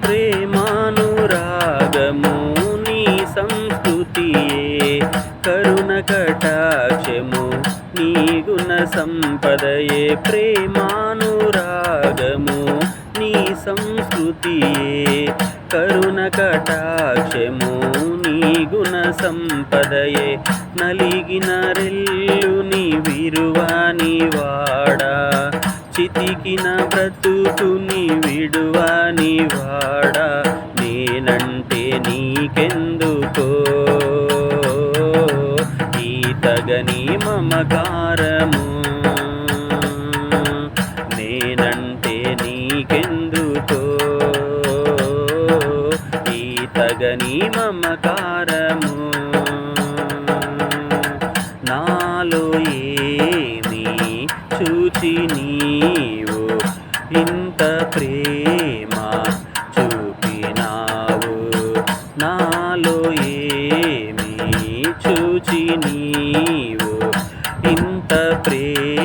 ప్రేమానురాగము నీ సంస్కృతియే, కరుణ కటాక్షము నీ గుణ సంపదయే. ప్రేమానురాగము నీ సంస్కృతియే, కరుణ కటాక్షము నీ గుణ సంపదయే. నలిగిన రెల్లుని విరువాని వాడా, చితికిన బ్రతుకుని విడువాని వాడా, నేనంటే నీకెందుకో ఈ తగని మమకారము, నేనంటే నీకెందుకో ఈ తగని మమకారము. నాలో ఏమి చూచి నీవు ఇంత ప్రేమ చూపినావు, నాలో ఏమి చూచి నీవు ఇంత ప్రేమ